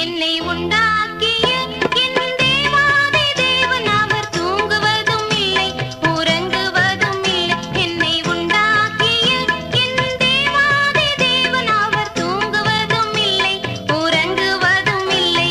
என்னை உண்டாக்கிய என் தேவாதி தேவன் அவர் தூங்குவதும் இல்லை உறங்குவதும் இல்லை. என்னை உண்டாக்கிய என் தேவாதி தேவன் அவர் தூங்குவதும் இல்லை உறங்குவதும் இல்லை.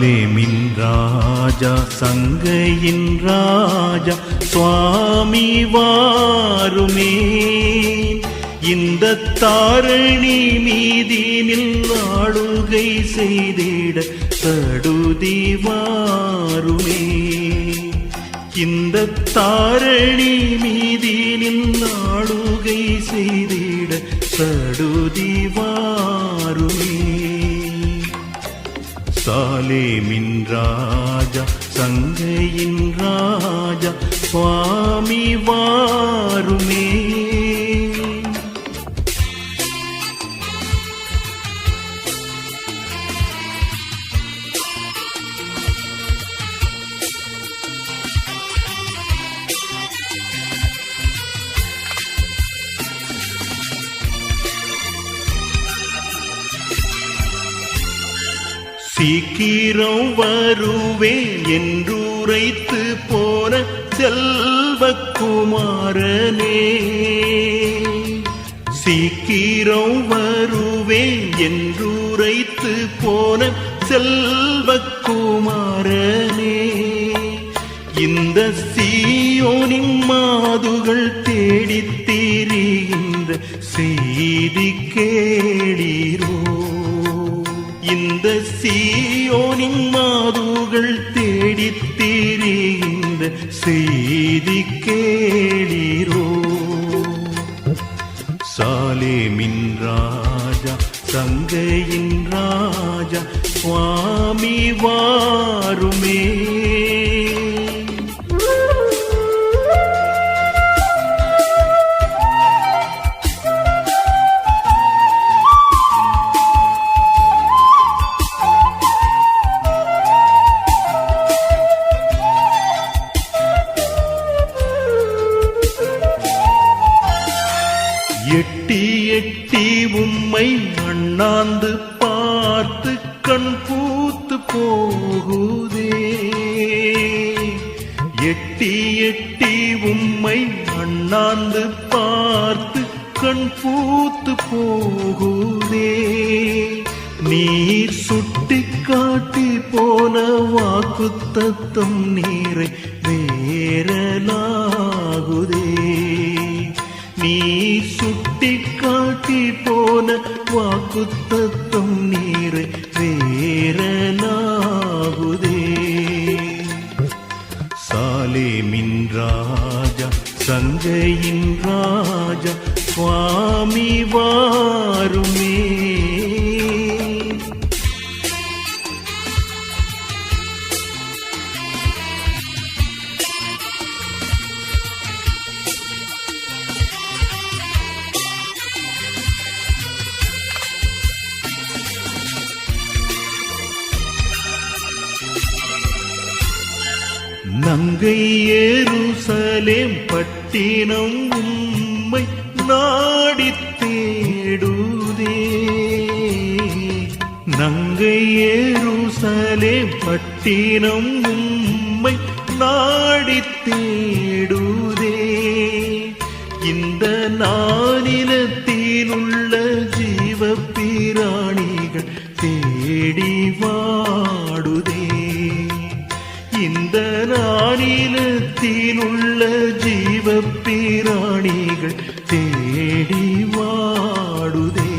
சாலேமின் ராஜா சங்கையின் ராஜா சுவாமி வாருமே இந்த தாரணி மீதினில் ஆளுகை செய்திட சடுதி வாருமே இந்த தாரணி மீதினில் ஆளுகை செய்திட சடுதி வாருமே சாலேமின் ராஜா சங்கையின் ராஜா சுவாமி வாருமே சீக்கிரம் வருவேன் என்றுரைத்து போன செல்வக்குமாரனே சீக்கிரம் வருவேன் என்றுரைத்து போன செல்வக்குமாரனே இந்த சீயோனின் மாதுகள் தேடித் திரிகின்ற செய்தி கேளீரோ இந்த சீயோனின் மாதுகள் தேடித் திரிகின்ற செய்தி கேளீரோ சாலேமின் ராஜா சங்கையின் ராஜா சுவாமி வாருமே எட்டி எட்டி உம்மை அண்ணாந்து பார்த்து கண் பூத்து போகுதே எட்டி எட்டி உம்மை அண்ணாந்து பார்த்து கண் பூத்து போகுதே நீர் சுட்டி காட்டி போன வாக்குத்தத்தம் நீரை வேறலாகுதே நீ சுட்டி காட்டி போன வாக்குத்தத்தம் நீரை வேறலாகுதே சாலேமின் ராஜா சங்கையின் ராஜா சுவாமி வாருமே நங்கை எருசலேம் பட்டினம் உம்மை நாடித் தேடுதே நங்கை எருசலேம் பட்டினம் உம்மை நாடித் தேடுதே இந்த நானிலத்தில் உள்ள ஜீவ பிராணிகள் தேடி வாடுதே இந்த நானிலத்தில் உள்ள ஜீவ பிராணிகள் தேடி வாடுதே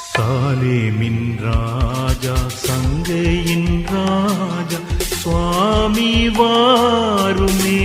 சாலேமின் ராஜா சங்கையின் ராஜா சுவாமி வாருமே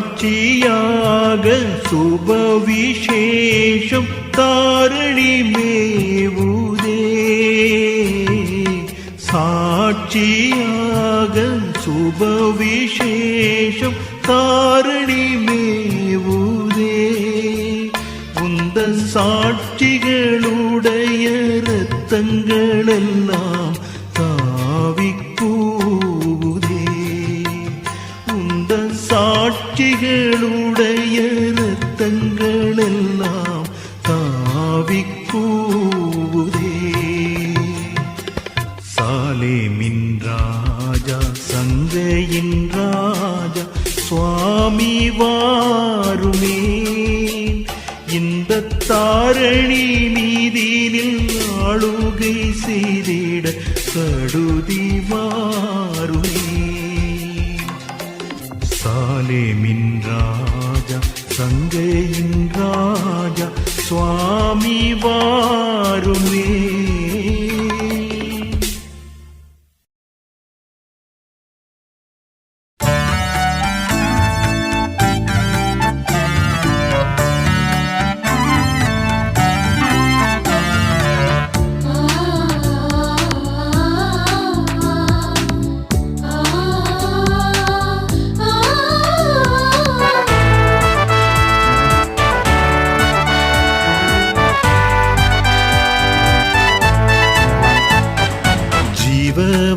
சாட்சியாக சுபவிசேஷம் தாரணி மேவுதே சாட்சியாக சுபவிசேஷம் தாரணி மேவுதே உந்த சாட்சிகளுடைய இரத்தங்களெல்லாம் சாட்சிகளுடைய இரத்தங்கள் ஆவி கூவுதே. சாலேமின் ராஜா சங்கையின் ராஜா சுவாமி வாருமே. இந்த தாரணி மீதினில் ஆளுகை செய்திட சடுதி வாருமே. சாலேமின் ராஜா சங்கையின் ராஜா சுவாமி வாருமே.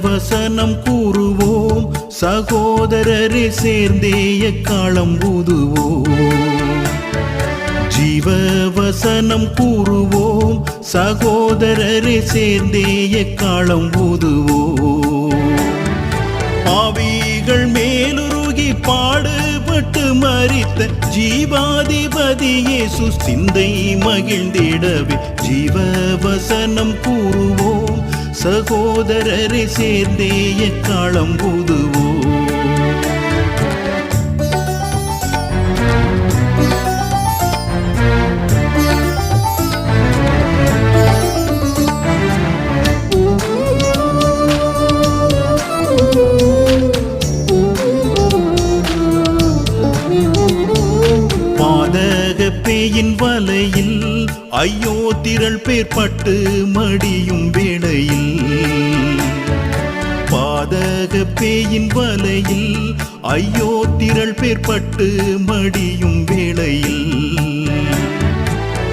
வசனம் கூறுவோம் சகோதரரே, சேர்ந்தே எக்காலம் ஊதுவோம். ஜீவ வசனம் கூறுவோம் சகோதரரே, சேர்ந்தே எக்காலம் ஊதுவோம். பாவிகள் மேலுருகி பாடுபட்டு மரித்த ஜீவாதிபதி இயேசு சிந்தை மகிழ்ந்திடவே ஜீவ வசனம் கூறுவோம் சகோதரரை, சேர்ந்தே எக்காலம் ஊதுவோம். பாதக பேயின் வலையில் ஐயோ திரள் பேர் பட்டு மடியும் வேளையில், பாதக பேயின் வலையில் ஐயோ திரள் பேர் பட்டு மடியும் வேளையில்,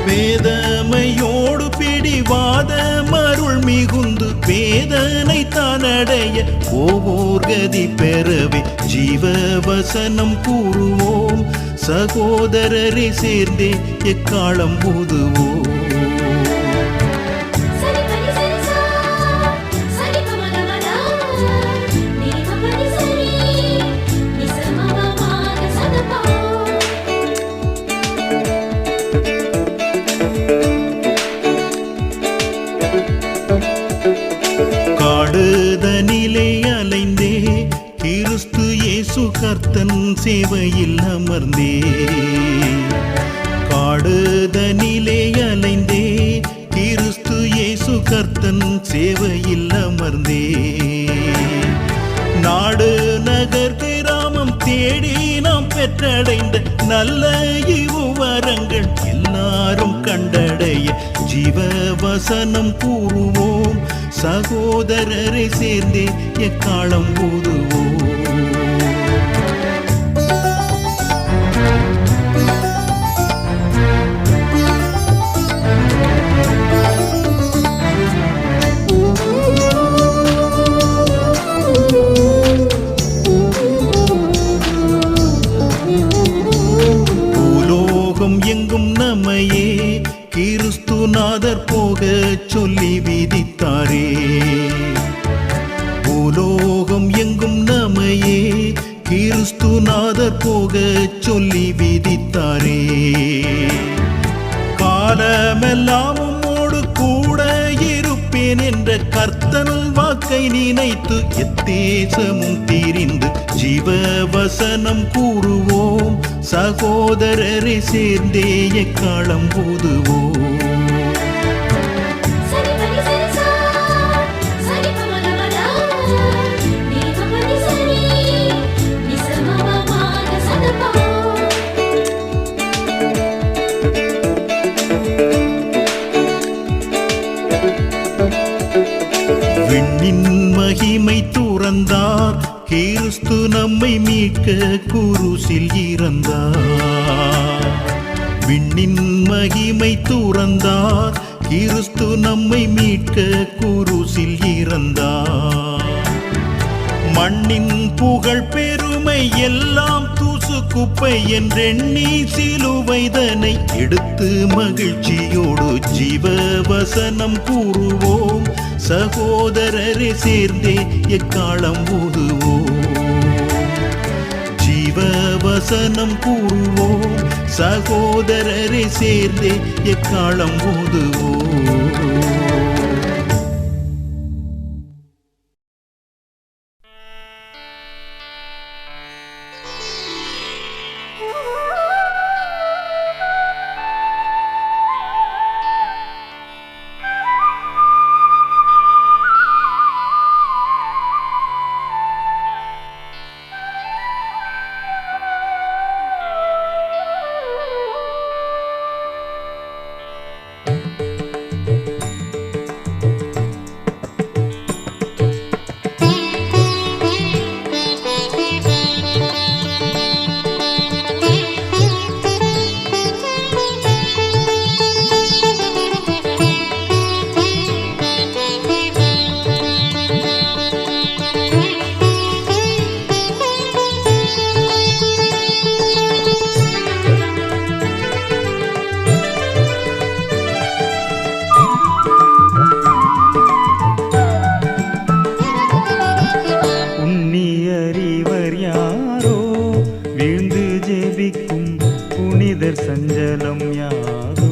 வேதமையோடு பிடிவாத மருள் மிகுந்து வேதனை தானடைய ஒவ்வொரு கதி பெறவே ஜீவ வசனம் கூறுவோம் சகோதரரை, சேர்ந்தே எக்காலம் ஊதுவோம். காடுதனிலே அலைந்தே கிறிஸ்து இயேசு கர்த்தன் சேவையில் அமர்ந்தே. காடுதனிலே அலைந்தே கிறிஸ்து இயேசு கர்த்தன் சேவையில் அமர்ந்தே. நாடு நகர் கிராமம் தேடி நாம் பெற்றடைந்த நல்ல இவ்வுவரங்கள் எல்லாரும் கண்டடைய ஜீவ வசனம் கூறுவோம் சகோதரரை, சேர்ந்தே எக்காலம் ஊதுவோம். பூலோகம் எங்கும் நம்மையே கிறிஸ்துநாதர் போக சொல்லி விதித்தாரே. பூலோகம் எங்கும் நம்மையே கிறிஸ்துநாதர் போக சொல்லி விதித்தாரே. காலமெல்லாம் உம்மோடு கூட இருப்பேன் என்ற கர்த்தன் வாக்கை நினைத்து எத்தேசமும் தீரிந்து ஜீவ வசனம் கூறுவோம் சகோதரரை, சேர்ந்தே எக்காலம் ஊதுவோம். விண்ணின் மகிமை துறந்தார் கிறிஸ்து நம்மை மீட்க குருசில் இறந்தார். விண்ணின் மகிமை துறந்தார் கிறிஸ்து நம்மை மீட்க குருசில் இறந்தார். மண்ணின் புகழ் பெருமை எல்லாம் தூசு குப்பை என்றெண்ணி சிலுவைதனை எடுத்து மகிழ்ச்சியோடு ஜீவ ஜீவ வசனம் கூறுவோம், சகோதரரை சேர்ந்தே எக்காலம் ஊதுவோம். ஜீவ வசனம் கூறுவோம், சகோதரரை சேர்ந்தே எக்காலம் ஊதுவோம். சஞ்சலம் யாரோ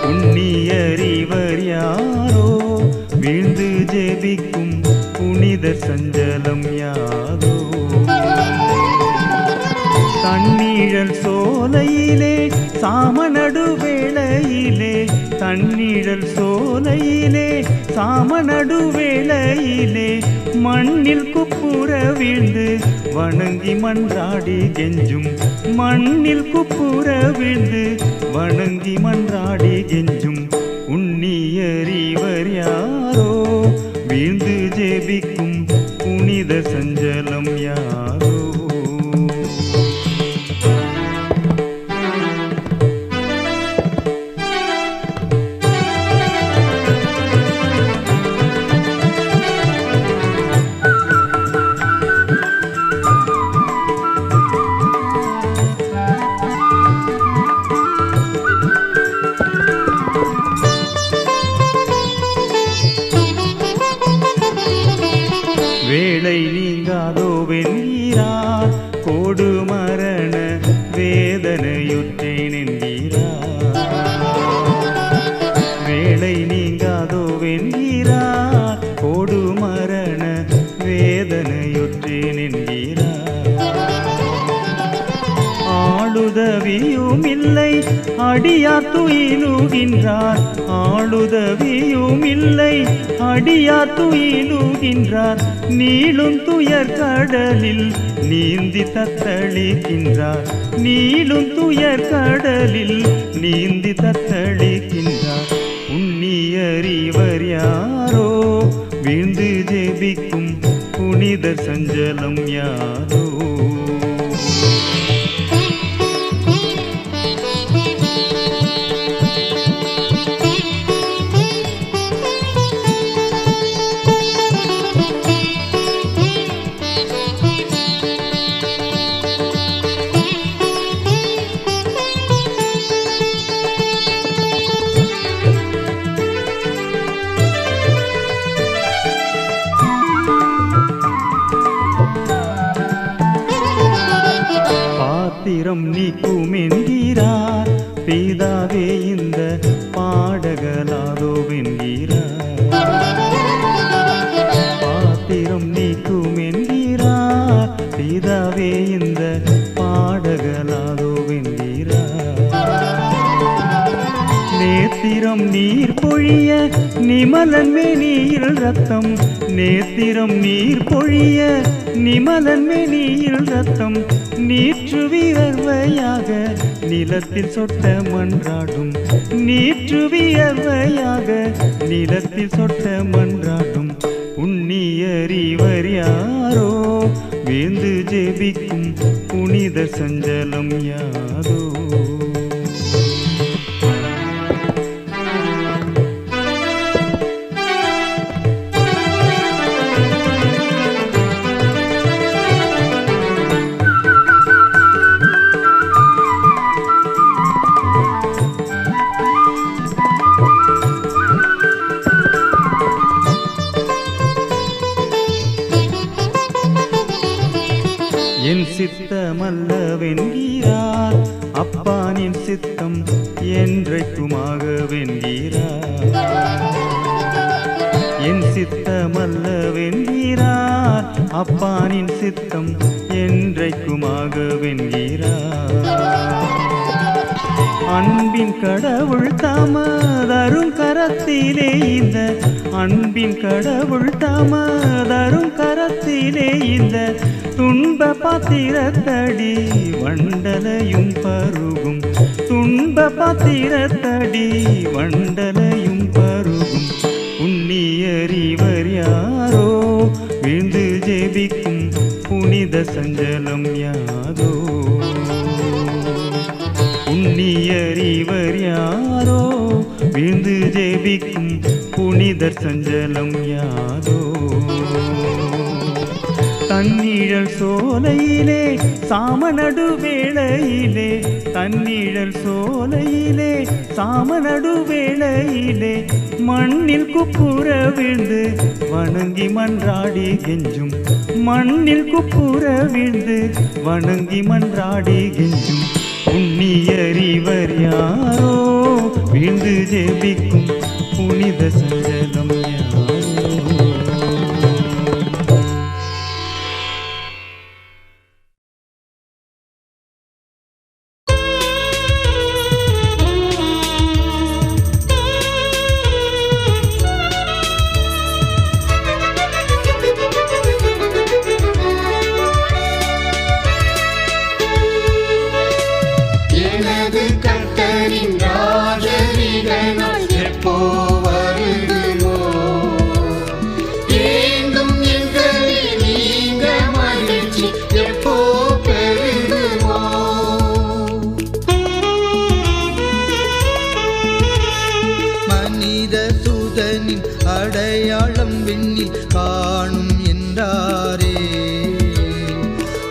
உன்னியறிவர் யாரோ வீழ்ந்து ஜெபிக்கும் புனிதர் சஞ்சலம் யாரோ தண்ணீழல் சோலையிலே சாமநடு வேளையிலே தண்ணீழல் சோலையிலே சாமநடு வேளையிலே மண்ணில் குப்புற வீழ்ந்து வணங்கி மன்றாடி கெஞ்சும் மண்ணில் குப்புற வீழ்ந்து வணங்கி மன்றாடி கெஞ்சும் உன்னியறிவர் யாரோ வீழ்ந்து ஜெபிக்கும் புனித சஞ்சலம் யாரோ வேளை நீங்காதோ வென்கிறார் கோடு மரண வேதனையுற்றேன் என்கிறார் வேளை நீங்காதோ வென்கிறார் கோடு மரண வேதனையுற்றேன் என்கிறார் ஆளுதவியும் இல்லை அடியார் துயிலுகின்றார் ஆளுதவியும் இல்லை அடியார் துயிலுகின்றார் நீளும் துயர் கடலில் நீந்தி தத்தளிக்கின்றார் நீளும் துயர் கடலில் நீந்தி தத்தளிக்கின்றார் உன்னியறிவர் யாரோ வீழ்ந்து ஜெபிக்கும் புனித சஞ்சலம் யாரோ பாத்திரம் நீக்கும் என்கிறார் பிதாவே இந்த பாடகலாதோ என்கிறார் பாத்திரம் நீக்கும் என்கிறார் பிதாவே இந்த பாடகலாதோ என்கிறார் நேத்திரம் நீர் பொழிய நிமலன் மேனியில் ரத்தம் நேத்திரம் நீர் பொழிய நிமலன் மேனியில் ரத்தம் நீற்று வியர்வையாக நிலத்தில் சொட்ட மன்றாடும் நீற்று வியர்வையாக நிலத்தில் சொட்ட மன்றாடும் உன்னியறிவர் யாரோ வேந்து ஜெபிக்கும் புனித சஞ்சலம் யாரோ என்றைக்குமாக வென்கிறார். என் சித்தமல்ல வென்கிறார், அப்பானின் சித்தம் என்றைக்குமாக வென்கிறார். அன்பின் கடவுள் தாமதரும் கரத்திலே, இந்த அன்பின் கடவுள் தாமதரும் கரத்திலே, இந்த துன்ப பாத்திரத்தடி வண்டலையும் பருகும், துன்ப பாத்திரத்தடி வண்டலையும் பருகும். புண்ணியறிவர் யாரோ விழுந்து ஜெபிக்கும் புனித சஞ்சலம் யாதோ. புண்ணியறிவர் யாரோ விழுந்து ஜெபிக்கும் புனிதர் சஞ்சலம் யாதோ. தன்னிழல் சோலையிலே சாமநடு வேளையிலே, தன்னிழல் சோலையிலே சாமநடு வேளையிலே, மண்ணில் குப்புற விழுந்து வணங்கி மன்றாடி கெஞ்சும், மண்ணில் குப்புற விழுந்து வணங்கி மன்றாடி கெஞ்சும். புண்ணியறிவர் யாரோ விழுந்து ஜெபிக்கும் புனித சஞ்சலம் யாரோ. அடையாளம் விண்ணில் காணும் என்றாரே,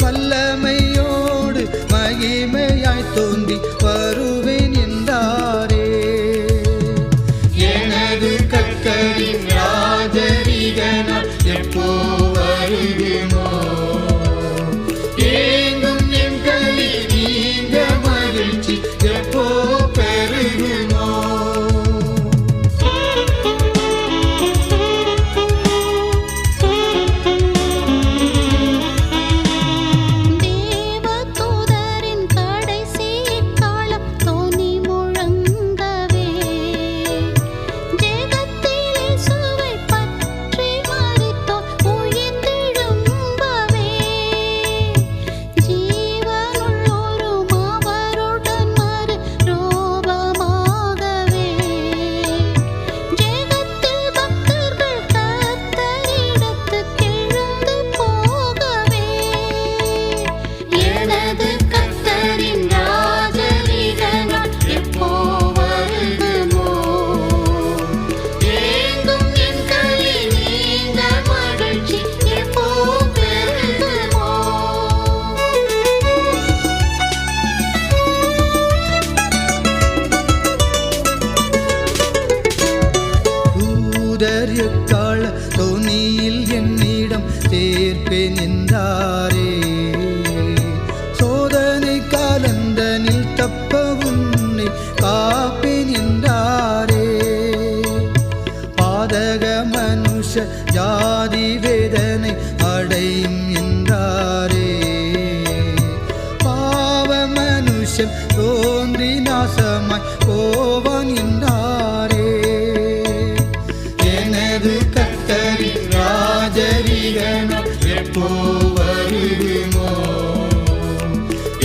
வல்லமையோடு மகிமையாய் தோன்றி வருவேன் என்றாரே. எனது கர்த்தரின் ராஜரிகனால் எப்போ வருகுமோ, ஏங்கும் என் களி நீங்க மகிழ்ச்சி எப்போ பெருகுமோ. கால தோணியில் என்னிடம் சேர்ப்பேன் என்றாரே, சோதனை காலந்தனில் தப்ப உன்னை காப்பேன் என்றாரே. பாதக மனுஷ ஜாதி வேதனை அடையும் என்றாரே, பாவ மனுஷன் தோன்றி நாசமாய் போவான் என்றாரே. எனது கர்த்தரின் ராஜரிகனால் எப்போ வருகுமோ,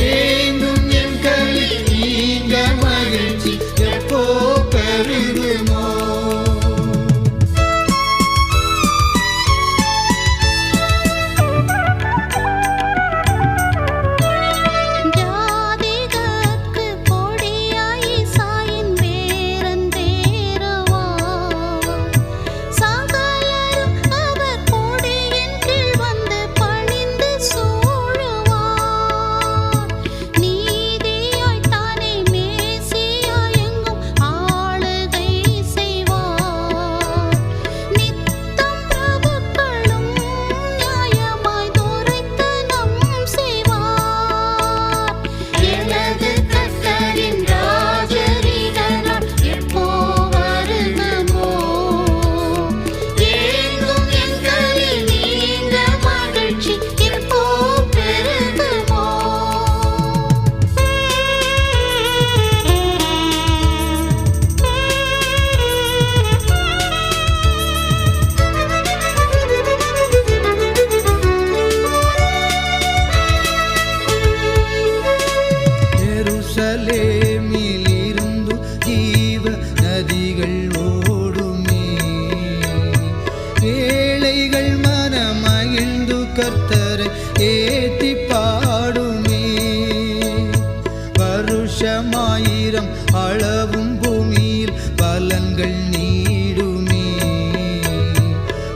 ஏங்கும் என் களி நீங்க மகிழ்ச்சி எப்போ பெருகுமோ. ஜாதிகட்கு கொடியாய் சாயின் வேரன் காலங்கள் நீடுமே.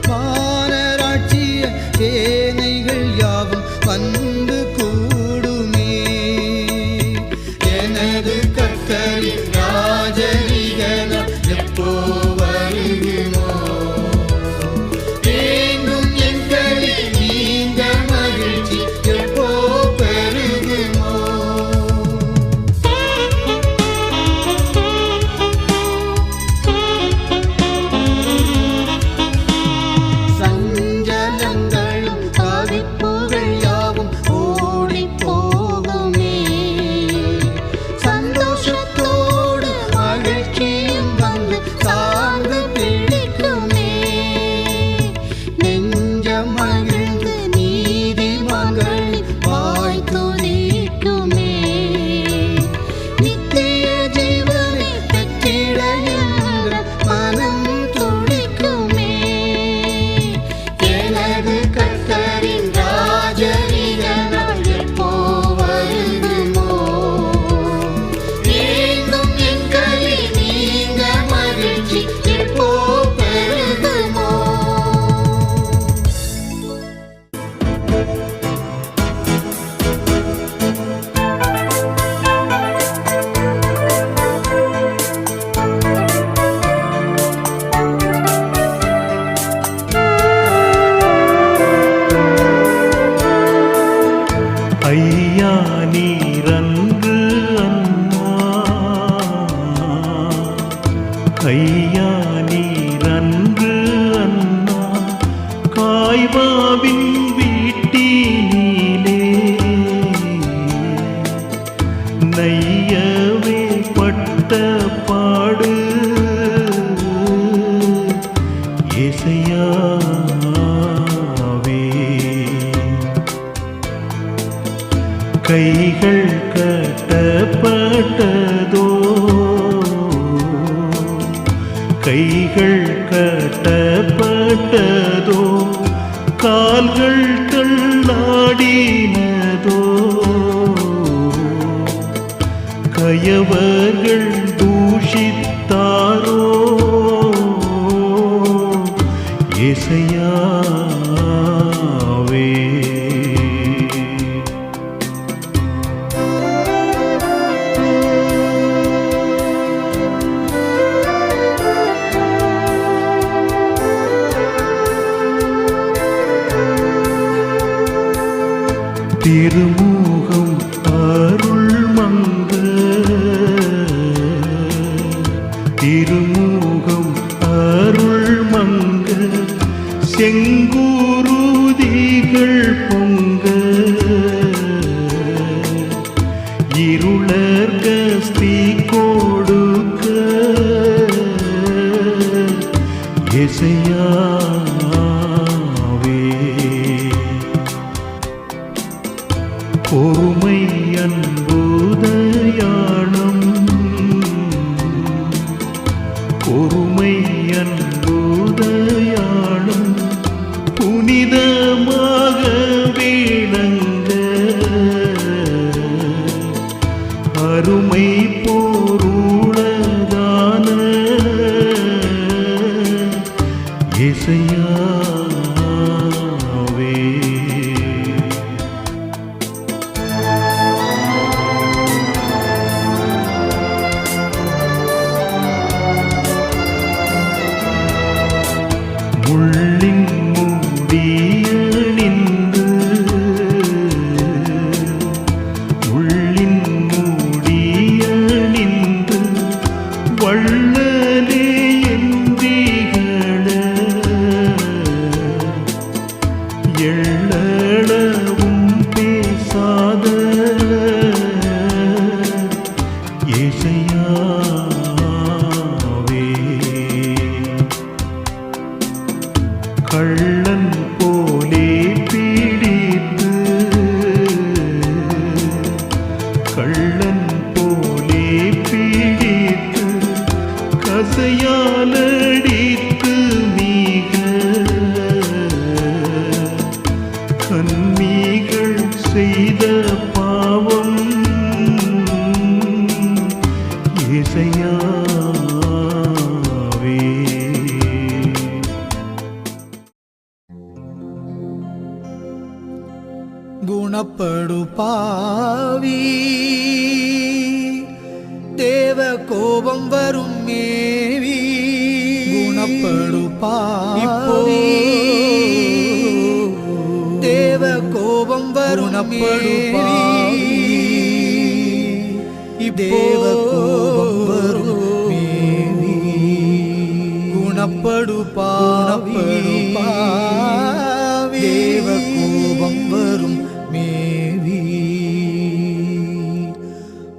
வானராட்சிய சேனைகள் யாவும் வந்து கூடுமே. எனது கர்த்தரின் ராஜரிகனம் எப்போ வருகுமோ? எங்கும் என் களி நீங்க மகிழ்ச்சி எப்போ பெருகுமோ? சஞ்சலங்களும் தவிப்புகள் யாவும் ஓடி போகுமே. சந்தோஷத்தோடு மகிழ்ச்சியும் வந்து சார்ந்து பிடிக்குமே. நெஞ்சம் மகிழ்ந்து நீதிமான்களின் வாய் துதிக்குமே. நித்திய ஜீவனை பெற்றிட என்ற மனம் துடிக்குமே. எனது கர்த்தரின் ராஜரிகனம் எப்போ வருகுமோ? எங்கும் என் களி நீங்க மகிழ்ச்சி எப்போ பெருகுமோ? ஐயா நீரன்று அண்ணா, ஐயா நீரன்று அண்ணா, காய்வாவின் வீட்டினிலே நையவே பட்ட பாடு இசையாவே. கைகள் கட்டப்பட்டதோ, கைகள் கட்டப்பட்டதோ, கால்கள் தள்ளாடினதோ, கயவர்கள் தூஷித்தாரோ இசையாவே. திருமுகம் அருள் மங்க, திருமுகம் அருள் மங்க, செங்குருதிகள் பொங்க, இருளர்க ஸ்ரீ கொடுக்க இசையாவே. பொறுமை அன்புதயாளம், பொறுமை அன்புதயாளம், புனிதமாக விளங்க அருமை பொருளதான இசையாவே. முள்ளின் மூடியணிந்து, முள்ளின் மூடியணிந்து, வள்ளலே என்றிகள எள்ளளவும் பேசாத இசையாவே. கள்ளன் போலே பிடித்து, கள்ளன் போலே பிடித்து, கசையாலடித்து மிக கன்னிகள் செய்த பாவம் இசையாவே. குணப்படு பாவி தேவ கோபம் வரும் மேவி குணப்படு பாவி தேவ கோபம் வரும் மேவி தேவ கோபம் வரும் மேவி குணப்படு பாவி தேவ கோபம் வரும் மேவி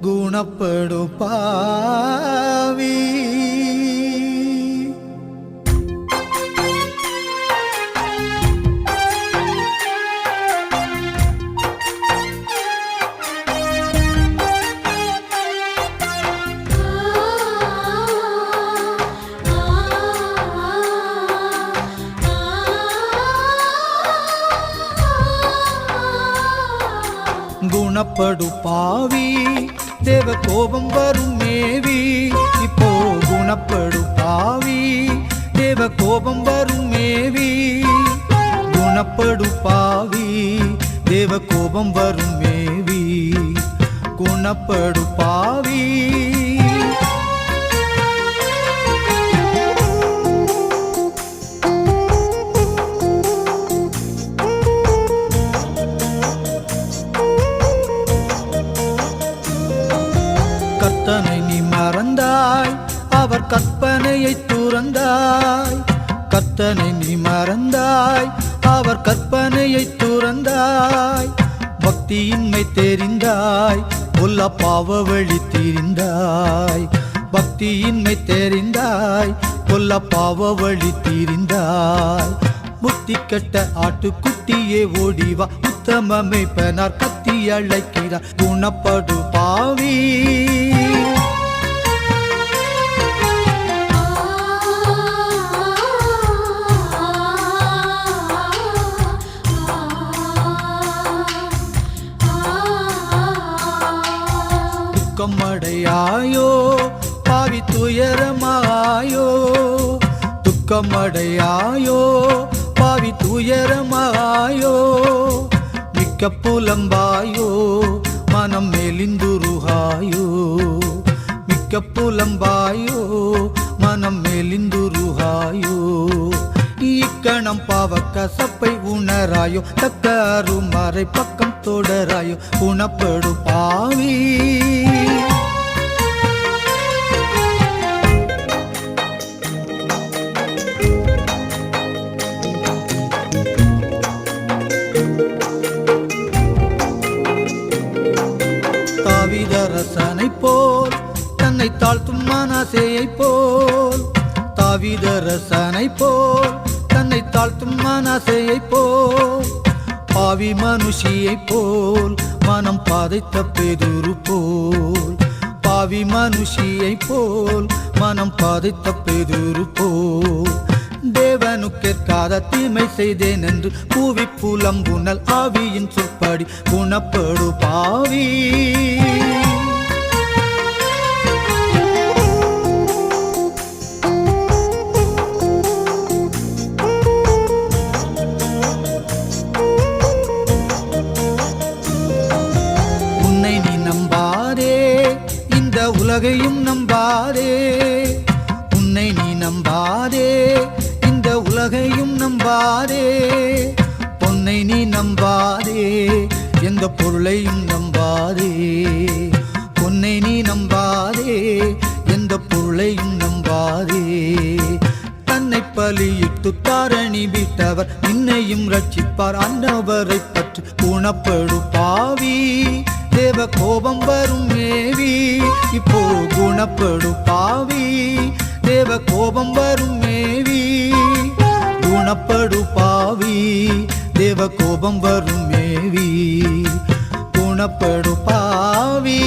குணப்படு பாவி குணப்படு பாவி தேவ கோபம் வரும் மேவி இப்போ குணப்படு பாவி தேவ கோபம் வரும் மேவி குணப்படு பாவி தேவ கோபம் வரும் மேவி குணப்படு பாவி கர்த்தனை நீ மறந்தாய் அவர் கற்பனையை துறந்தாய் கர்த்தனை நீ மறந்தாய் அவர் கற்பனையை துறந்தாய் பக்தியின்மை தெரிந்தாய் பொல்ல பாவ வழி தீர்ந்தாய் பக்தியின்மை தெரிந்தாய் பொல்ல பாவ வழி தீர்ந்தாய் புத்தி கெட்ட ஆட்டுக்குட்டியே ஓடிவா உத்தமமை பெனார் கத்தி அழைக்கிறார் குணப்படு பாவி துக்கமடையாயோ பாவி துயரமாயோ துக்கமடையாயோ பாவி துயரமாயோ மிக்க புலம்பாயோ மனம் மெலிந்துருகாயோ மிக்க புலம்பாயோ மனம் மெலிந்துருகாயோ இக்கணம் பாவ கசப்பை உணராயோ தக்க அருமறை பக்கம் தொடராயோ குணப்படு பாவி தாவீதரசனை போல் தன்னை தாழ்த்தும் மனாசேயை போல் தாவீதரசனை போல் தன்னை தாழ்த்தும் மனாசேயை போல் பாவி மனுஷியை போல் மனம் பாதைத்த பேதுரு போல் பாவி மனுஷியை போல் மனம் பாதைத்த பேதுரு போல் தேவனுக்கேற்காத தீமை செய்தேன் என்று பூவி புலம்புனல் ஆவியின் சொற்படி குணப்படு பாவி உன்னை நீ நம்பாதே இந்த உலகையும் நம்பாதே உன்னை நீ நம்பாதே இந்த உலகையும் நம்பாதே பொன்னை நீ நம்பாதே எந்த பொருளையும் நம்பாதே பொன்னை நீ நம்பாதே எந்த பொருளையும் நம்பாதே தன்னை பலியிட்டு தாரணி விட்டவர் நின்னையும் ரட்சிப்பார் ஆண்டவரை பற்றி குணப்படு பாவி தேவ கோபம் வரும் மேவி இப்போ குணப்படு பாவி தேவ கோபம் வரும் மேவி குணப்படு பாவி தேவ கோபம் வரும் மேவி குணப்படு பாவி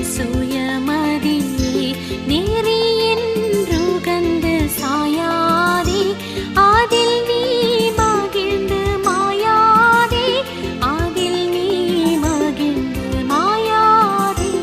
சுயமதியே நேரி என்று கந்து சாயாதே அதில் நீ மகிழ்ந்து மாயாதே அதில் நீ மகிழ்ந்து மாயாதே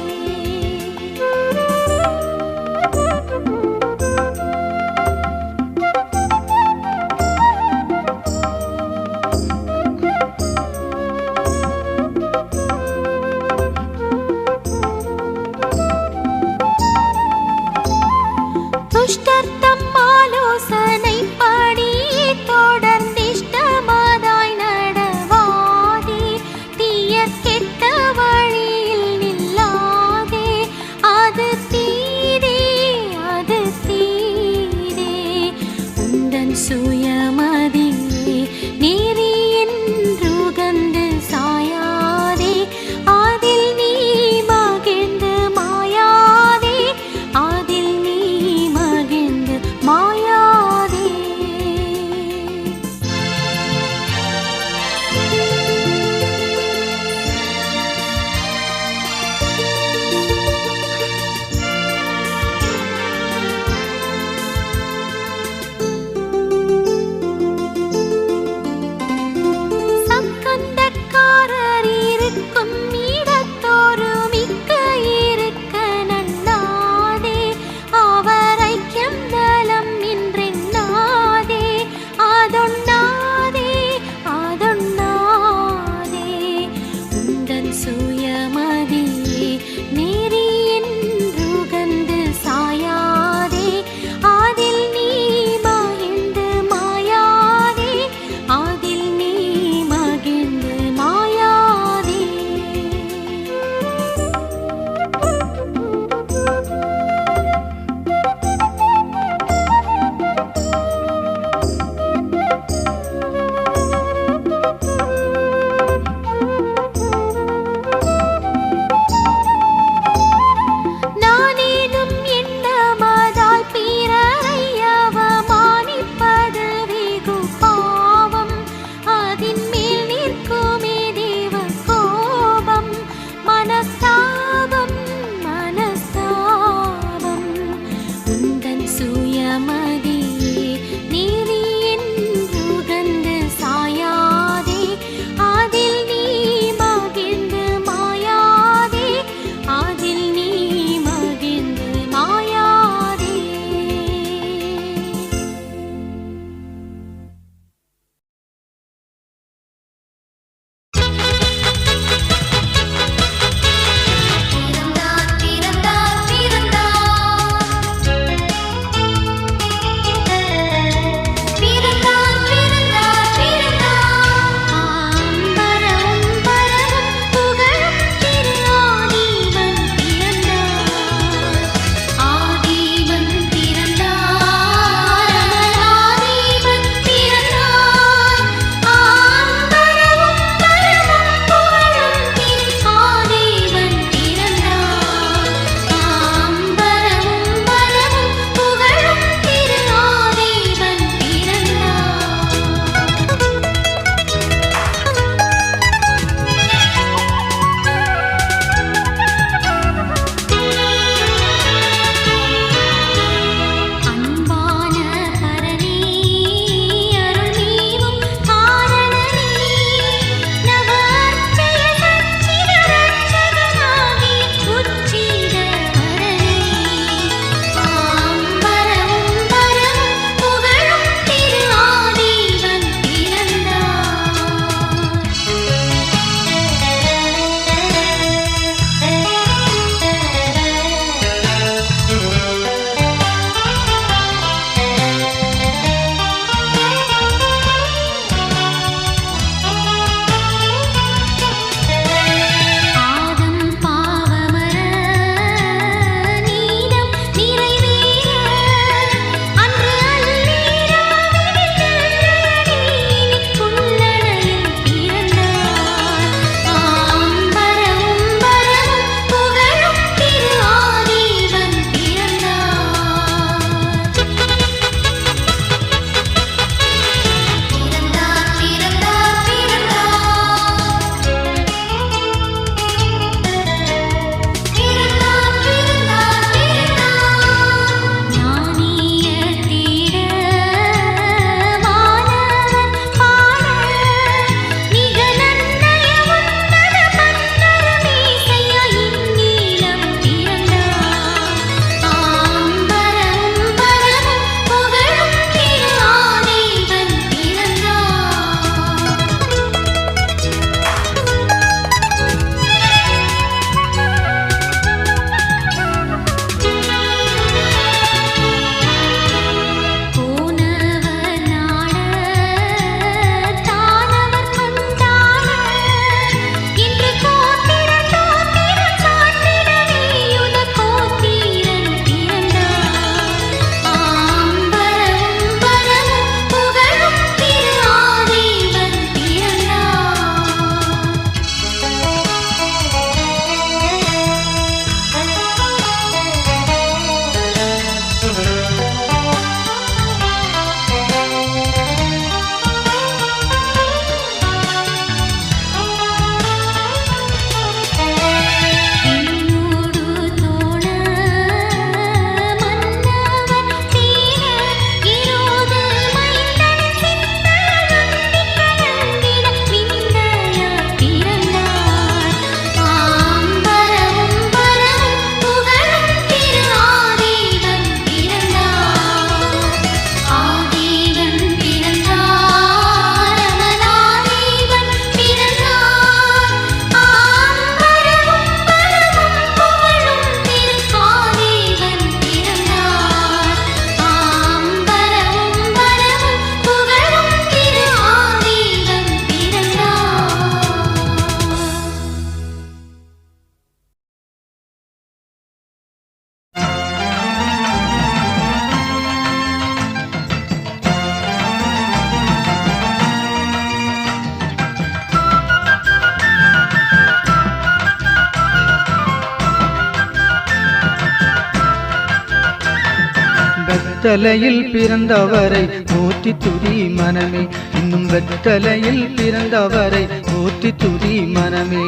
வெத்தலையில் பிறந்தவரை போற்றி துதி மனமே, இன்னும் வெத்தலையில் பிறந்தவரை போற்றி துதி மனமே.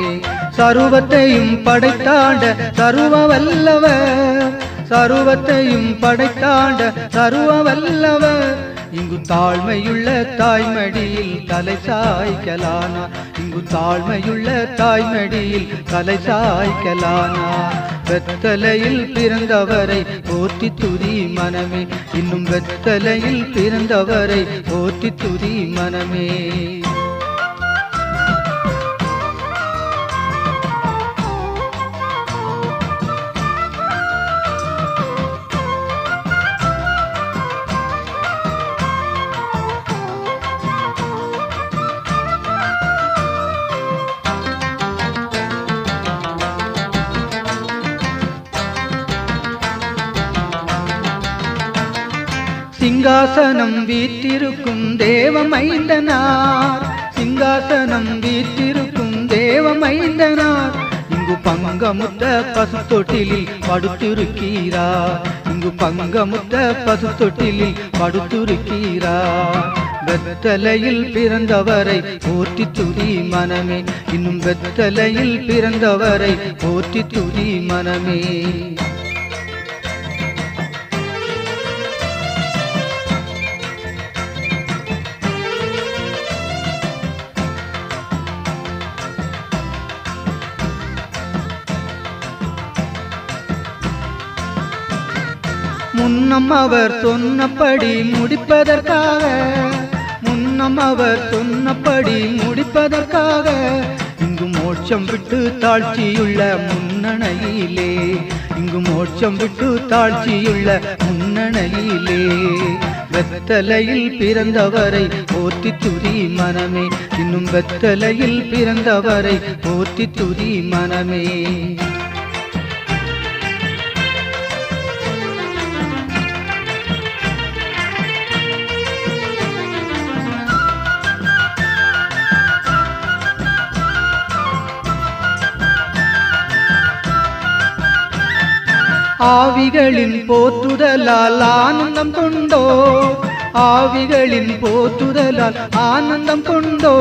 சர்வத்தையும் படைத்தாண்ட சர்வ வல்லவர், சர்வத்தையும் படைத்தாண்ட சர்வ வல்லவர், இங்கு தாழ்மையுள்ள தாய்மடியில் தலை சாய்க்கலானார், இங்கு தாழ்மையுள்ள தாய்மடியில் தலை சாய்க்கலானார். வெத்தலையில் பிறந்தவரை போற்றி துதி மனமே, இன்னும் வெத்தலையில் பிறந்தவரை போற்றி துதி மனமே. சிங்காசனம் வீற்றிருக்கும் தேவமைந்தனார், சிங்காசனம் வீற்றிருக்கும் தேவமைந்தனார், இங்கு பங்கமுத்த பசு தொட்டிலில் படுத்திருக்கிறார், இங்கு பங்கமுத்த பசு தொட்டிலில் படுத்திருக்கிறார். வெத்தலையில் பிறந்தவரை போற்றி துதி மனமே, இன்னும் வெத்தலையில் பிறந்தவரை போற்றி துதி மனமே. முன்னம் அவர் சொன்னபடி முடிப்பதற்காக, முன்னம் அவர் சொன்னபடி முடிப்பதற்காக, இங்கு மோட்சம் விட்டு தாழ்ச்சியுள்ள முன்னணையிலே, இங்கு மோட்சம் விட்டு தாழ்ச்சியுள்ள முன்னணையிலே. வெத்தலையில் பிறந்தவரை போற்றி துதி மனமே, இன்னும் வெத்தலையில் பிறந்தவரை போற்றி துதி மனமே. ஆவிகளின் போற்றுதலால் ஆனந்தம் கொண்டோ, ஆவிகளின் போற்றுதலால் ஆனந்தம் கொண்டோ,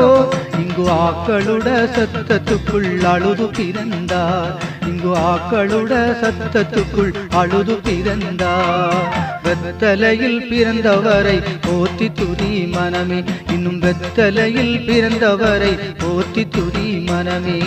இங்கு ஆக்களுட சத்தத்துக்குள் அழுது பிறந்தார், இங்கு ஆக்களுட சத்தத்துக்குள் அழுது பிறந்தார். வெத்தலையில் பிறந்தவரை போற்றி துதி மனமே, இன்னும் வெத்தலையில் பிறந்தவரை போற்றி துதி மனமே.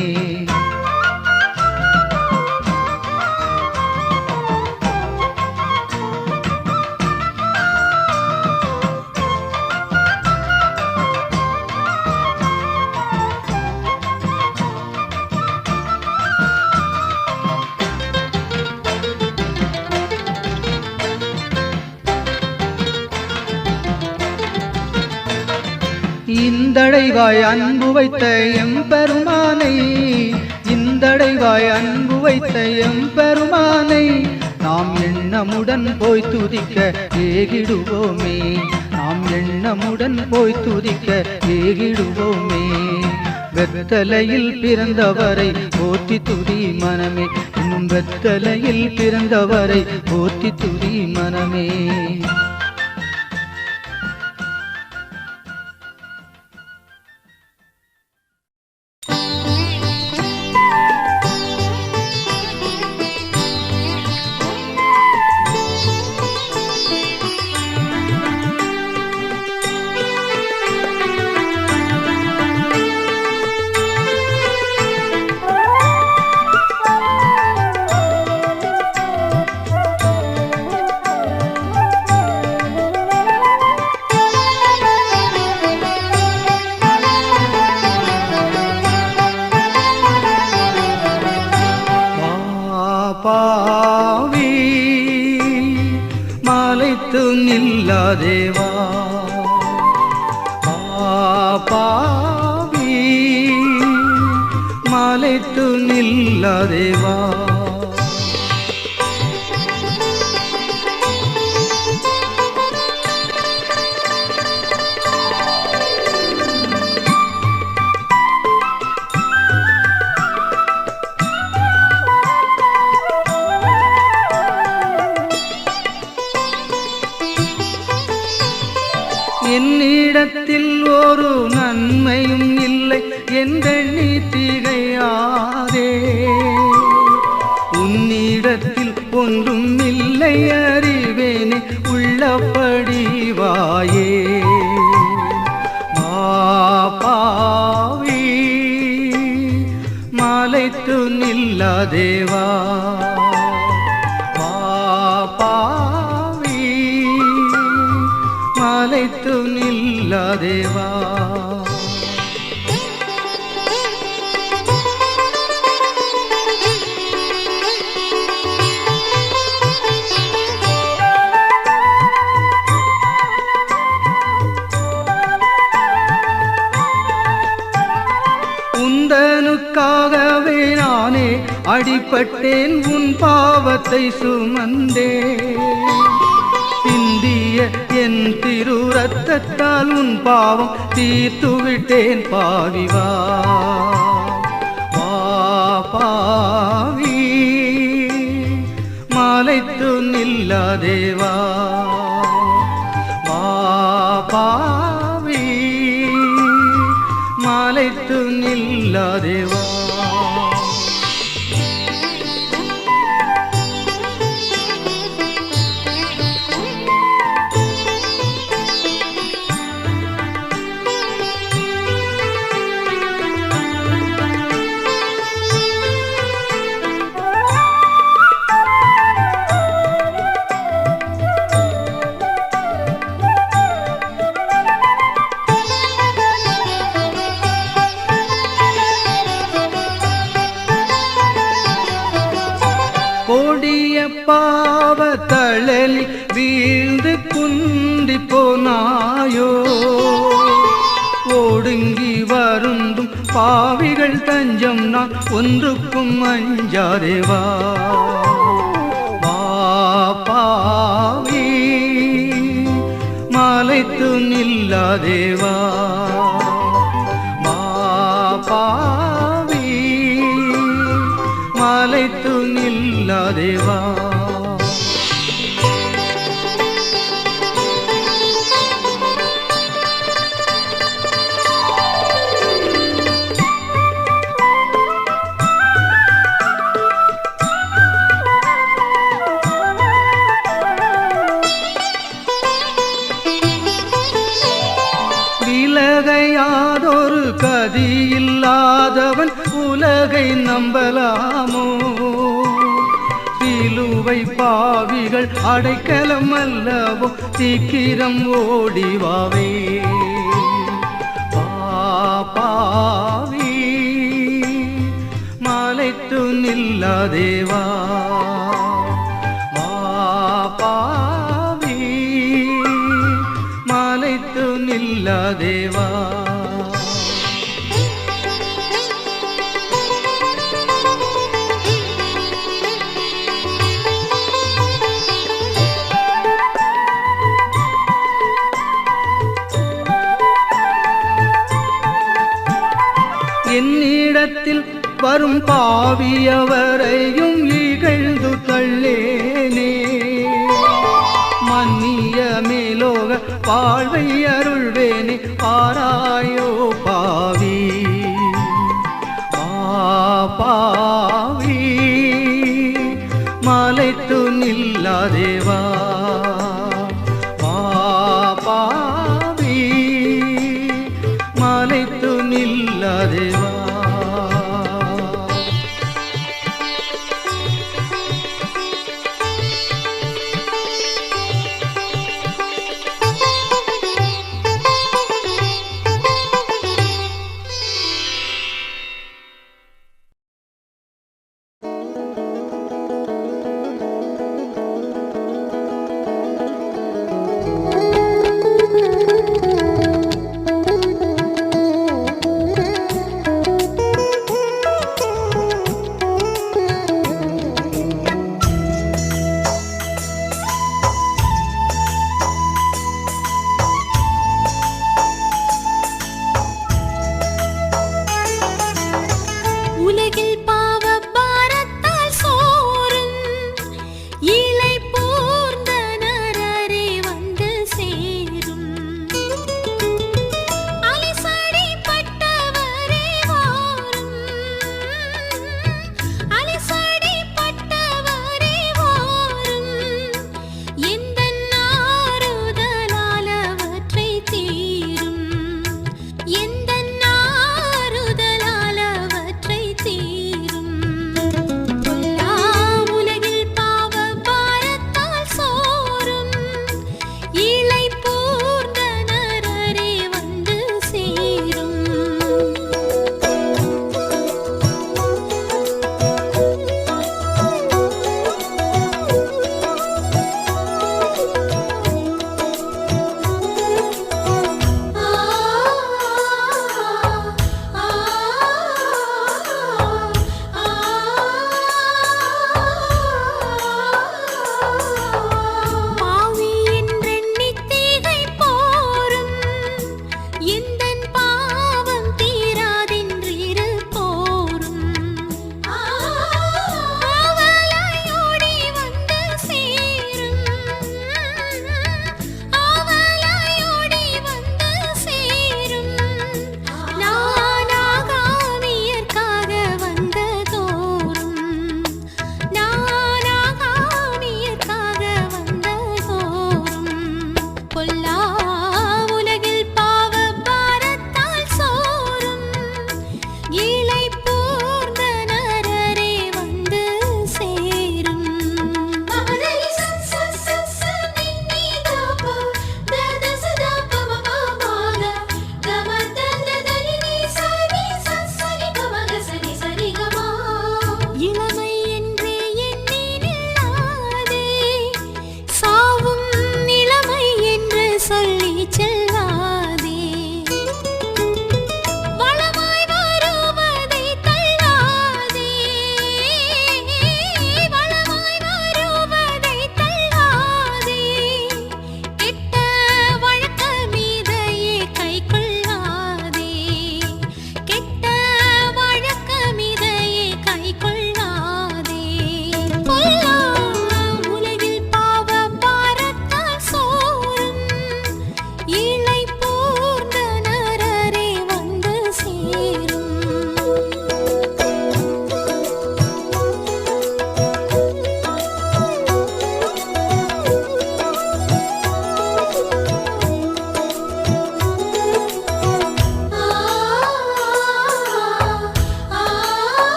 இந்தடைவாய் அன்பு வைத்த எம்பெருமானை, இந்தடைவாய் அன்பு வைத்த எம்பெருமானை, நாம் எண்ணமுடன் போய் துதிக்க ஏகிடுவோமே, நாம் எண்ணமுடன் போய் துதிக்க ஏகிடுவோமே. வெத்தலையில் பிறந்தவரை போற்றி துதி மனமே, இன்னும் வெத்தலையில் பிறந்தவரை போற்றி துதி மனமே. பாவி மலைத்து நில்லாதேவா, பாவி மலைத்து நில்லாதேவா. என்னிடத்தில் ஒரு நன்மையும் இல்லை என்றெண்ணி திகையாதே. உன்னிடத்தில் ஒன்றும் இல்லை அறிவேனே உள்ளபடி வாயே. பாவி மலைத்து நில்லா தேவா. பாவி மலைத்து நில்லா தேவா. உந்தனுக்காகவே நானே அடிபட்டேன், உன் பாவத்தை சுமந்தே. சிந்திய என் திரு ரத்தத்தால் உன் பாவம் தீர்த்து விட்டேன். பாவிவா பாவி மலைத்து நில்லா தேவா. பாவி மலைத்து நில்லா தேவா. கொடிய பாவத்தழலில் வீழ்ந்து குந்தி போனாயோ. ஒடுங்கி வருந்தும் பாவிகள் தஞ்சம் நான் ஒன்றுக்கும் அஞ்சாதேவா. பாவி மலைத்து நில்லா தேவா. பாவி மலைத்து நில்லா தேவா. விலகையாதொரு கதியில்லாதவன் உலகை நம்பலாமோ. சிலுவை பாவிகள் அடைக்கலம் அல்லவோ, சீக்கிரம் ஓடிவாவே. பாவி மலைத்து நில்லா தேவா. பாவி மலைத்து நில்லா தேவா. என்னிடத்தில் வரும் பாவியவரையும் இகழ்ந்து தள்ளேனே. மன்னிய மேலோக வாழ்வை அருள்வேனே. ஆராயோ பாவி. பாவி மலைத்து நில்லா தேவா. பாவி மலைத்து நில்லா தேவா.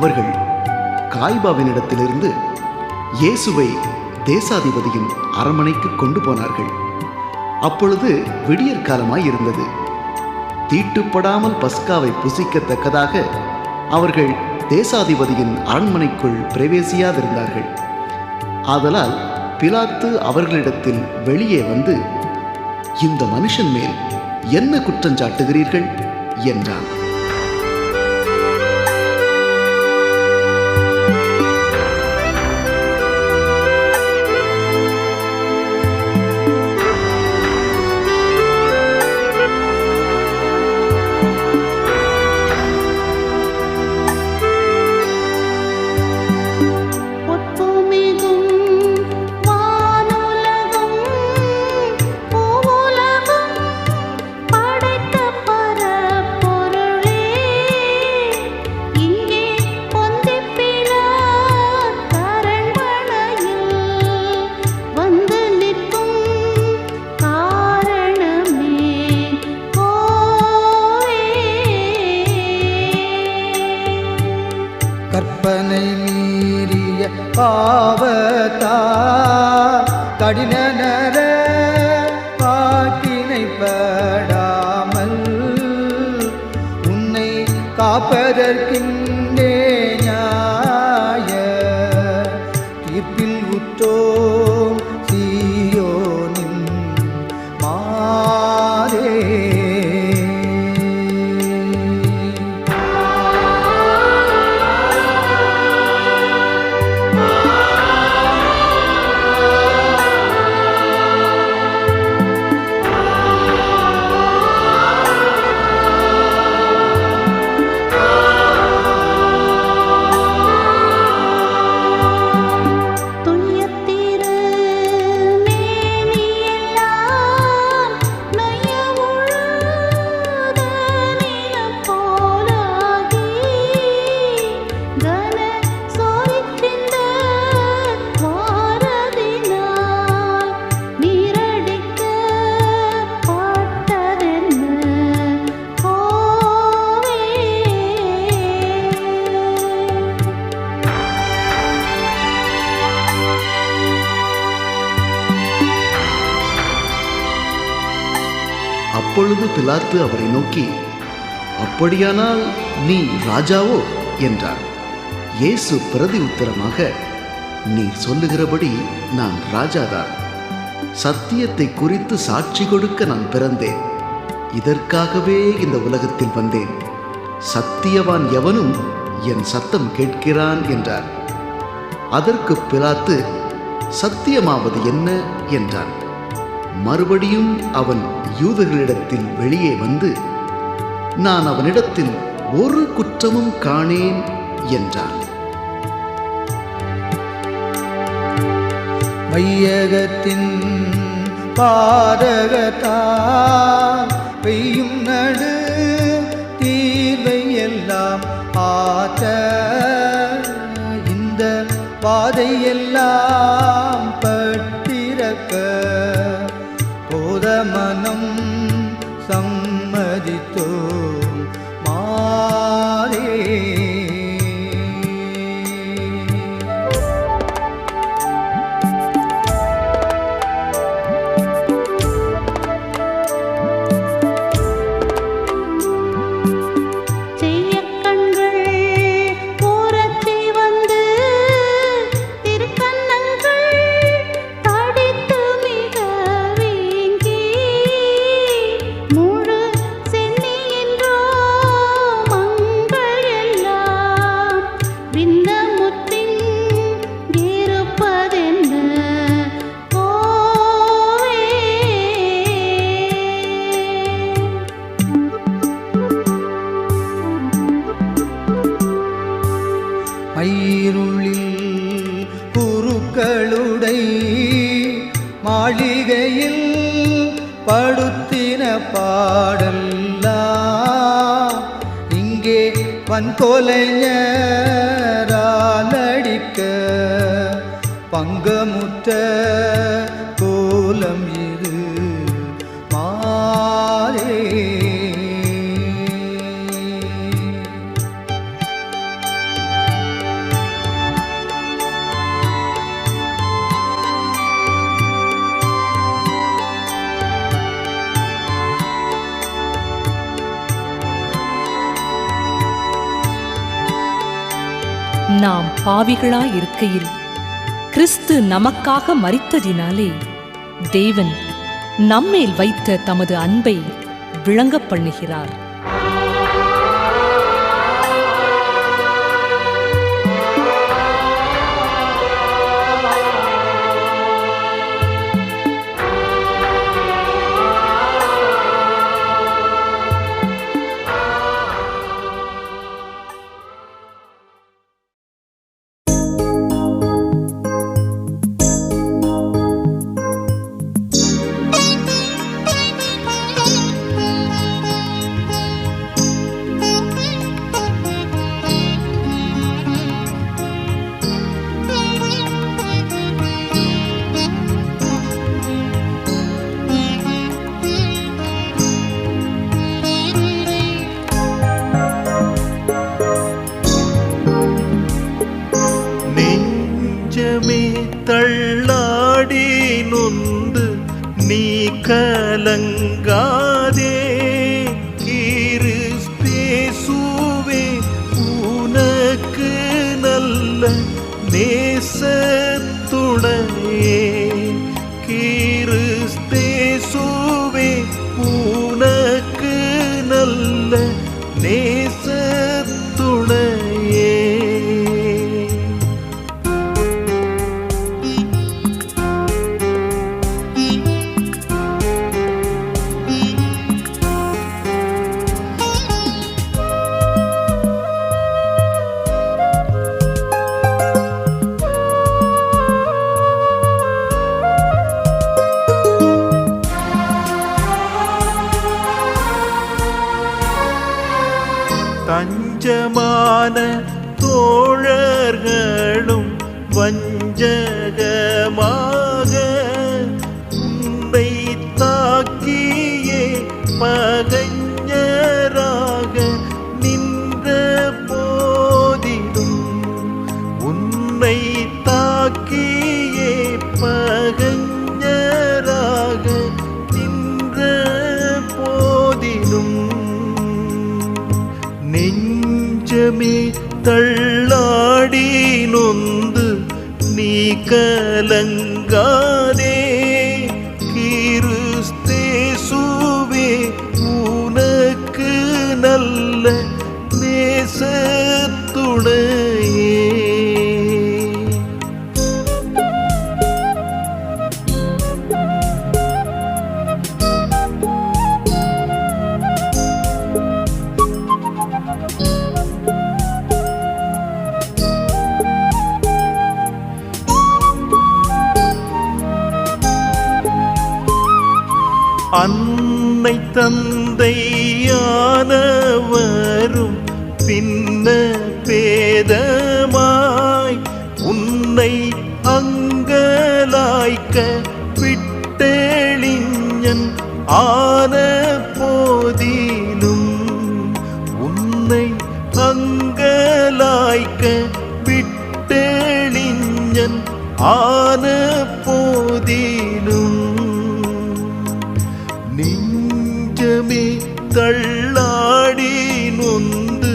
அவர்கள் காய்பாவினிடத்திலிருந்து இயேசுவை தேசாதிபதியின் அரண்மனைக்கு கொண்டு போனார்கள். அப்பொழுது விடியற் காலமாய் இருந்தது. தீட்டுப்படாமல் பஸ்காவை புசிக்கத்தக்கதாக அவர்கள் தேசாதிபதியின் அரண்மனைக்குள் பிரவேசியாதிருந்தார்கள். ஆதலால் பிலாத்து அவர்களிடத்தில் வெளியே வந்து, இந்த மனுஷன் மேல் என்ன குற்றஞ்சாட்டுகிறீர்கள் என்றான். கற்பனை மீறிய பாவத்தா கடின நர பாக்கினைப்படாமல் உன்னை காப்பதற்கின்றே நியாய தீர்ப்பில் உற்றோம் சீயோனின் மாறே. அப்பொழுது பிலாத்து அவரை நோக்கி, அப்படியானால் நீ ராஜாவோ என்றார். இயேசு பிரதி உத்தரமாக, நீ சொல்லுகிறபடி நான் ராஜாதான். சத்தியத்தை குறித்து சாட்சி கொடுக்க நான் பிறந்தேன். இதற்காகவே இந்த உலகத்தில் வந்தேன். சத்தியவான் எவனும் என் சத்தம் கேட்கிறான் என்றார். அதற்கு பிலாத்து, சத்தியமாவது என்ன என்றான். மறுபடியும் அவன் யூதர்களிடத்தில் வெளியே வந்து, நான் அவனிடத்தில் ஒரு குற்றமும் காணேன் என்றான். மையகத்தின் பாதகத்தால் பெய்யும் நடு தீர்வை எல்லாம் ஆற்ற இந்த பாதையெல்லாம் பட்டிருக்க போத மனம் சம்மதித்தோ மாறே. மயிருளில் குருக்களுடை மாளிகையில் படுத்தின பாடல்லாம் இங்கே வன்கொலைஞரால் அடிக்க பங்கமுற்ற கோலம் இது மாறே. நாம் பாவிகளாயிருக்கையில் கிறிஸ்து நமக்காக மரித்ததினாலே தேவன் நம்மேல் வைத்த தமது அன்பை விளங்கப் பண்ணுகிறார். தள்ளாடி நொந்து நீ கலங்காதே, கிறிஸ்தேசுவே உனக்கு நல்ல நேசத்துணையே. கிறிஸ்தேசுவே உனக்கு நல்ல நேசத்துணையே. தஞ்சமான தோழர்களும் வஞ்சகமாக உன்னை தாக்கியே பகைஞராக நின்ற போதிலும், உன்னை தாக்கியே பகைஞராக நின்ற போதிலும், நெஞ்சமே தள்ளாடி நொந்து நீ கலங்காதே, கிறிஸ்தேசுவே உனக்கு நல்ல நேசத்துணையே. அன்னை தந்தையானவரும் பின்ன பேதமாய் உன்னை அங்கலாய்க்க விட்டெளிஞன் ஆன போதிலும், உன்னை அங்கலாய்க்க விட்டெளிஞன் ஆன போதிலும், நெஞ்சமே தள்ளாடி நொந்து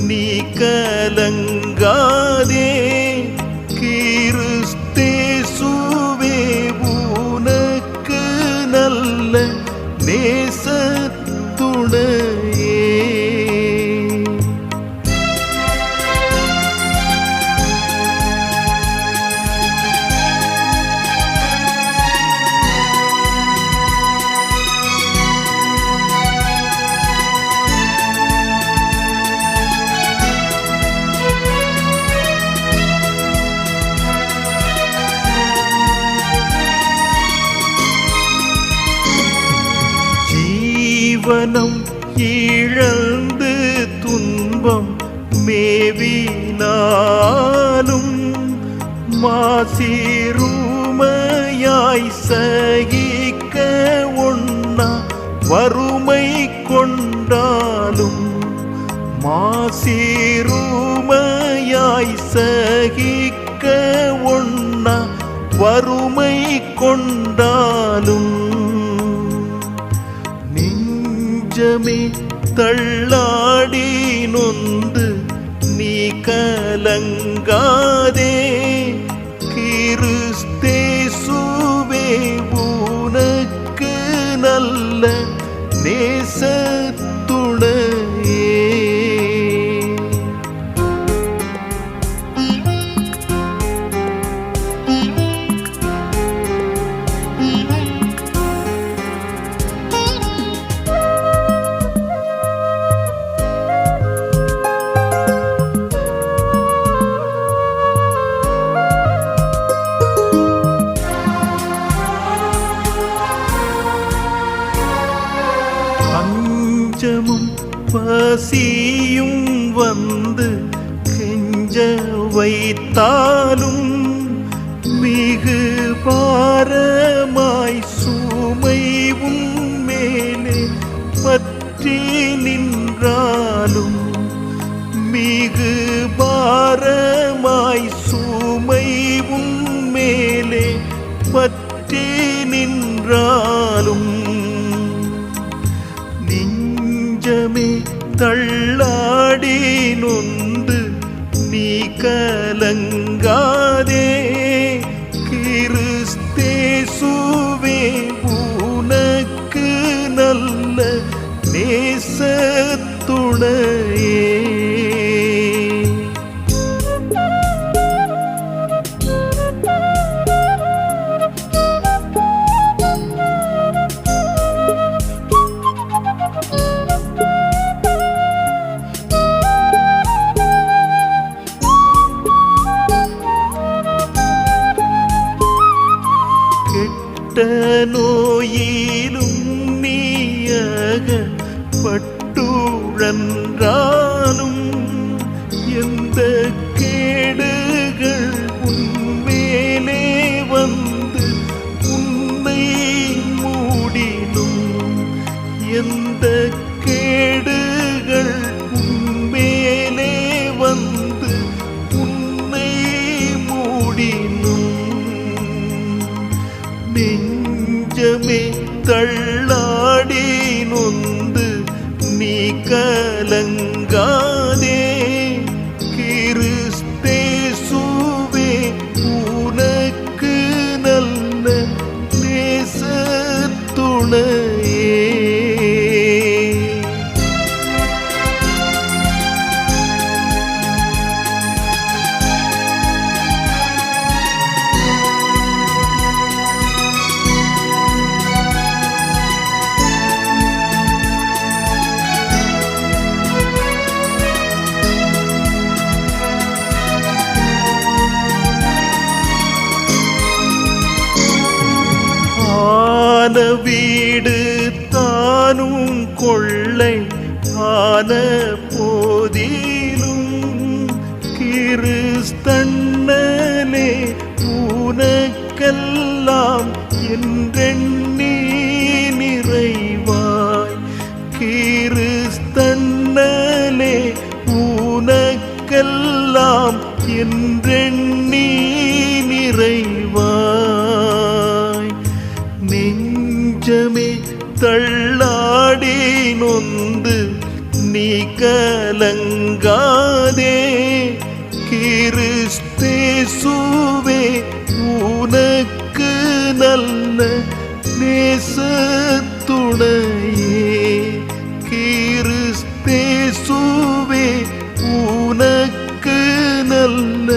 நீ கலங்காதே, கிறிஸ்தேசுவே உனக்கு நல்ல நேசத்துணையே. ஜீவனம் இழந்து துன்பம் மேவினாலும், மாசிறுமையாய் சகிக்க ஒண்ணா வறுமை கொண்டாலும், மாசிறுமையாய் சகிக்க ஒண்ணா வறுமை கொண்டாலும், நெஞ்சமே தள்ளாடி நொந்து நீ கலங்காதே, கலங்காதே கிறிஸ்தேசுவே உனக்கு நல்ல நேசத்துணையே. பஞ்சமும் பசியும் வந்து கெஞ்ச வைத்தாலும் மிகு பாரமாய் சுமைவும் மேலே பற்றி நின்றாலும் மிகு பாரமாய் சுமைவும் மேலே பற்றி நின்றாலும் நெஞ்சமே தள்ளாடி நொந்து நீ கலங்காதே கிறிஸ்தேசுவே உனக்கு நல்ல நேசத்துணையே. நோயிலும் நீயக பட்டுழன்றாலும் எந்த கேடுகள் உன்மேலே வந்து உன்னை மூடினும் எந்த கேடுகள் உன்மேலே வந்து உன்னை மூடினும் நெஞ்சமே தள்ளாடி நொந்து நீ கலங்காதே கிறிஸ்தேசுவே உனக்கு நல்ல நேசத்துணையே. ஆன வீடு தானும் கொள்ளை ஆன போதிலும் கிறிஸ்தன்னலே உனக்கெல்லாம் என்றெண்ணி நிறைவாய் கிறிஸ்தன்னலே உனக்கெல்லாம் என்றெண்ணி நிறைவாய் நெஞ்சமே தள்ளாடி நொந்து நீ கலங்காதே கிறிஸ்தேசுவே உனக்கு நல்ல நேசத்துணையே. கிறிஸ்தேசுவே உனக்கு நல்ல